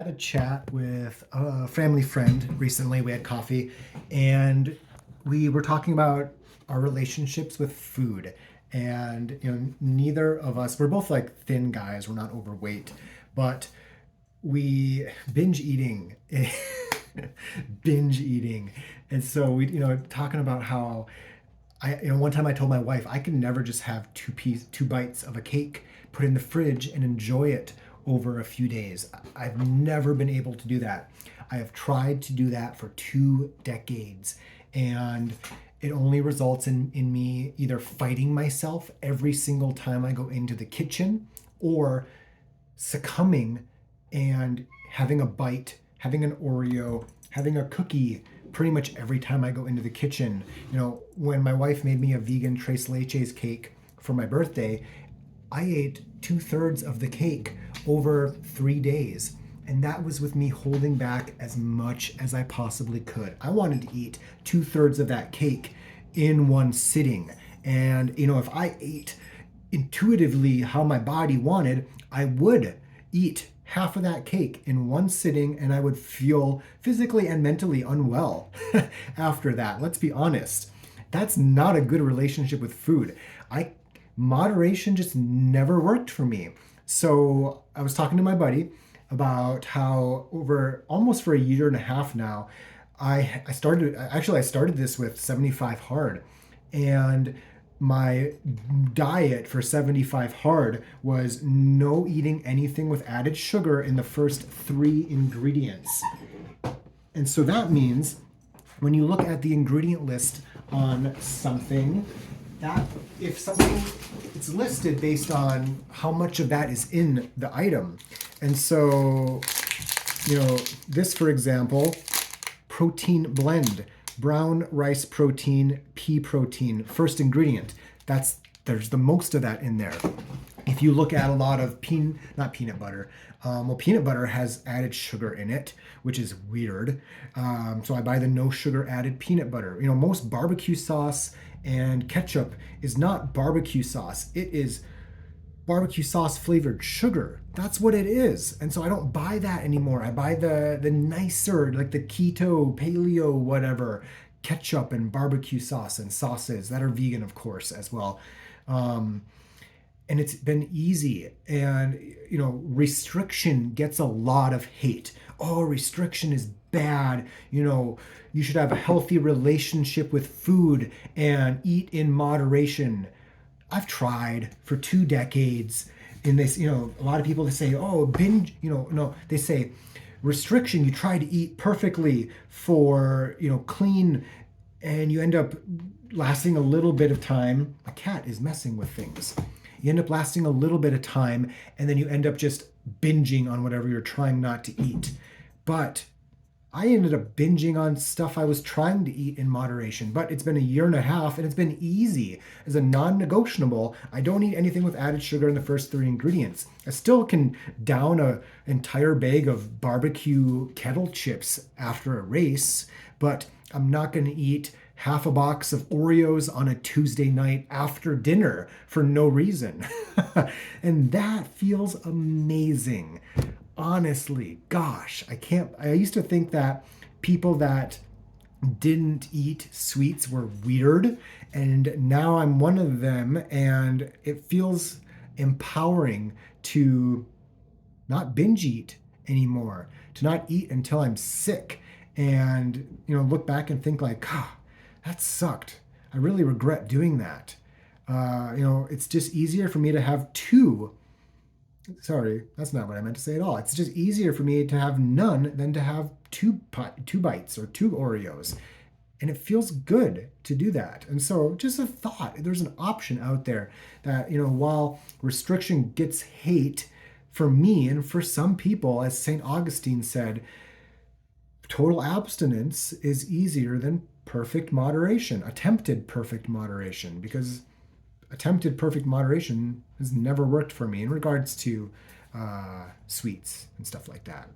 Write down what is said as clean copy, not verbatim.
Had a chat with a family friend recently. We had coffee and we were talking about our relationships with food. And, neither of us, we're both like thin guys, we're not overweight, but we binge eating, binge eating. And so talking about how one time I told my wife I could never just have two bites of a cake, put in the fridge, and enjoy it over a few days. I've never been able to do that. I have tried to do that for 2 decades, and it only results in me either fighting myself every single time I go into the kitchen or succumbing and having a bite, having an Oreo, having a cookie pretty much every time I go into the kitchen. When my wife made me a vegan tres leches cake for my birthday, I ate 2/3 of the cake over 3 days. And that was with me holding back as much as I possibly could. I wanted to eat 2/3 of that cake in one sitting. And, if I ate intuitively how my body wanted, I would eat half of that cake in one sitting and I would feel physically and mentally unwell after that. Let's be honest. That's not a good relationship with food. I Moderation just never worked for me. So I was talking to my buddy about how over almost for a year and a half now, I started this with 75 hard, and my diet for 75 hard was no eating anything with added sugar in the first three ingredients. And so that means when you look at the ingredient list on something, that if something it's listed based on how much of that is in the item. And so, this for example, protein blend, brown rice protein, pea protein, first ingredient. There's the most of that in there. If you look at a lot of not peanut butter, peanut butter has added sugar in it, which is weird. So I buy the no sugar added peanut butter. Most barbecue sauce and ketchup is not barbecue sauce. It is barbecue sauce flavored sugar. That's what it is. And so I don't buy that anymore. I buy the nicer, like the keto, paleo, whatever, ketchup and barbecue sauce and sauces that are vegan, of course, as well. Um, and it's been easy. And restriction gets a lot of hate. Oh, restriction is bad. You should have a healthy relationship with food and eat in moderation. I've tried for 2 decades in this. A lot of people, they say, oh, binge, no, they say restriction, you try to eat perfectly for clean, and you end up lasting a little bit of time. A cat is messing with things. You end up lasting a little bit of time, and then you end up just binging on whatever you're trying not to eat. But I ended up binging on stuff I was trying to eat in moderation, but it's been a year and a half and it's been easy. As a non negotiable, I don't eat anything with added sugar in the first three ingredients. I still can down an entire bag of barbecue kettle chips after a race, but I'm not going to eat half a box of Oreos on a Tuesday night after dinner for no reason. And that feels amazing. Honestly, gosh, I used to think that people that didn't eat sweets were weird, and now I'm one of them, and it feels empowering to not binge eat anymore, to not eat until I'm sick, and look back and think like, ah, that sucked. I really regret doing that. It's just easier for me to have two. Sorry, that's not what I meant to say at all. It's just easier for me to have none than to have two bites or two Oreos. And it feels good to do that. And so, just a thought, there's an option out there that, while restriction gets hate, for me and for some people, as St. Augustine said, total abstinence is easier than perfect moderation, attempted perfect moderation, because attempted perfect moderation has never worked for me in regards to sweets and stuff like that.